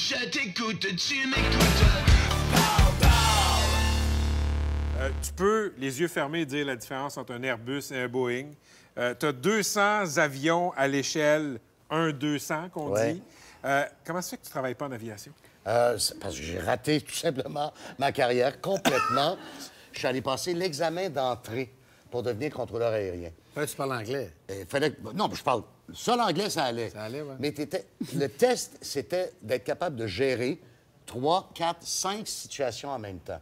Je t'écoute, tu m'écoutes. Tu peux, les yeux fermés, dire la différence entre un Airbus et un Boeing. Tu as 200 avions à l'échelle 1-200, qu'on dit. Comment ça fait que tu ne travailles pas en aviation? C'est parce que j'ai raté tout simplement ma carrière complètement. Je suis allé passer l'examen d'entrée pour devenir contrôleur aérien. Tu parles anglais. Non, je parle... Ça, l'anglais, ça allait. Ça allait, oui. Mais le test, c'était d'être capable de gérer 3, 4, 5 situations en même temps.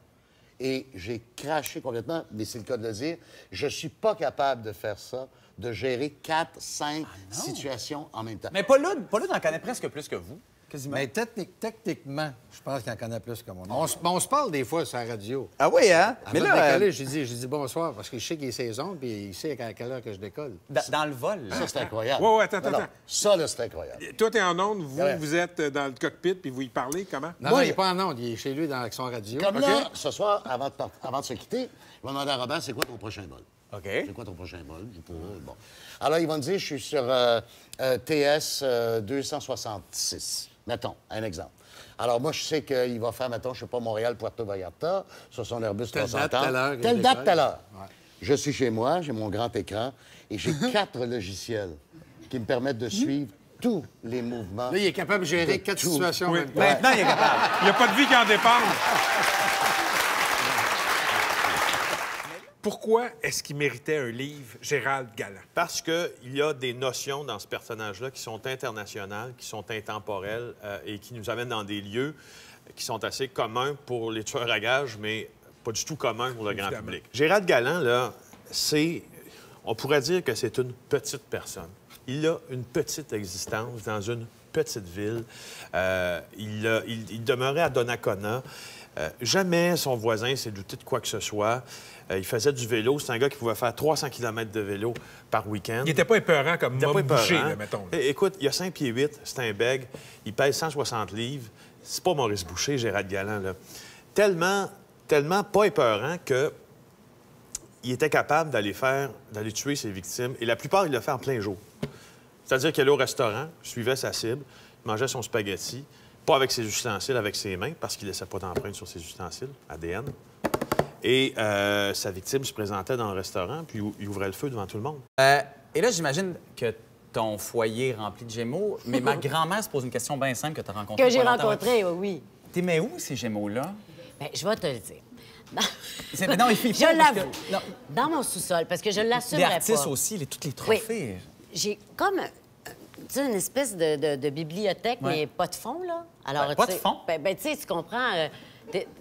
Et j'ai craché complètement, mais c'est le cas de le dire. Je suis pas capable de faire ça, de gérer 4, 5 situations en même temps. Mais Paul Ludd en connaît presque plus que vous, quasiment. Mais techniquement, je pense qu'il en connaît plus que moi. On se parle des fois sur la radio. Ah oui, hein? Mais là, j'ai dit bonsoir parce que je sais qu'il est saison puis il sait à quelle heure que je décolle. Dans le vol. Ça, c'est incroyable. Oui, attends. Ça, là, c'est incroyable. Toi, tu es en onde, vous êtes dans le cockpit, puis vous y parlez, comment? Non, il n'est pas en onde, il est chez lui avec son radio. Comme là, ce soir, avant de se quitter, je vais demander à Robert, c'est quoi ton prochain vol? OK. C'est quoi ton prochain vol? Bon. Alors, ils vont me dire, je suis sur TS 266. Mettons, un exemple. Alors, moi, je sais qu'il va faire, mettons, je sais pas, Montréal-Puerto Vallarta, sur son Airbus 330. Telle date, telle heure. Ouais. Je suis chez moi, j'ai mon grand écran, et j'ai 4 logiciels qui me permettent de suivre tous les mouvements. Là, il est capable de gérer 4 situations en même temps. Maintenant, il est capable. Il n'y a pas de vie qui en dépend. Pourquoi est-ce qu'il méritait un livre, Gérald Galland? Parce qu'il y a des notions dans ce personnage-là qui sont internationales, qui sont intemporelles et qui nous amènent dans des lieux qui sont assez communs pour les tueurs à gages, mais pas du tout communs pour le grand public. Gérald Galland, là, on pourrait dire que c'est une petite personne. Il a une petite existence dans une petite ville. Il demeurait à Donnacona. Jamais son voisin s'est douté de quoi que ce soit. Il faisait du vélo. C'est un gars qui pouvait faire 300 km de vélo par week-end. Il n'était pas épeurant comme Mom Boucher, là, mettons. Là. Écoute, il a 5 pieds 8, c'est un bègue. Il pèse 160 livres. C'est pas Maurice Boucher, Gérald Galland, là. Tellement pas épeurant que il était capable d'aller tuer ses victimes. Et la plupart, il l'a fait en plein jour. C'est-à-dire qu'il allait au restaurant, suivait sa cible, mangeait son spaghetti, pas avec ses ustensiles, avec ses mains, parce qu'il ne laissait pas d'empreinte sur ses ustensiles, ADN. Et sa victime se présentait dans le restaurant, puis il ouvrait le feu devant tout le monde. Et là, j'imagine que ton foyer est rempli de Gémeaux, mais ma grand-mère se pose une question bien simple que tu as rencontrée. Que j'ai rencontrée, oui. T'aimais où, ces Gémeaux-là? Bien, je vais te le dire. Non, je l'avoue. Dans mon sous-sol, parce que je l'assumerais pas. Les artistes aussi, tous les trophées. Oui. J'ai comme... Tu sais, une espèce de bibliothèque, mais pas de fond, là. Alors, pas de fond? Ben, tu sais, tu comprends...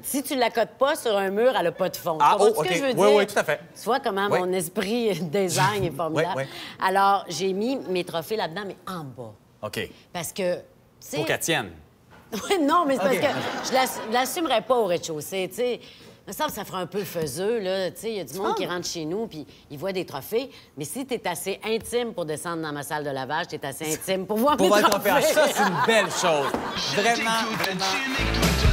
si tu la cotes pas sur un mur, elle n'a pas de fond. Ah, tu comprends ce que je veux dire? Oui, tout à fait. Tu vois comment mon esprit design est formidable. Oui. Alors, j'ai mis mes trophées là-dedans, mais en bas. OK. Parce que, tu sais... Pour qu'elle tienne. Oui, non, mais c'est parce que je l'assumerais pas au rez-de-chaussée, tu sais. Il me semble que ça ferait un peu faiseux, là. Tu sais, il y a du monde qui rentre chez nous puis ils voient des trophées. Mais si tu es assez intime pour descendre dans ma salle de lavage, tu es assez intime pour voir mes trophées. Ça, c'est une belle chose. Vraiment. Tu m'écoutes.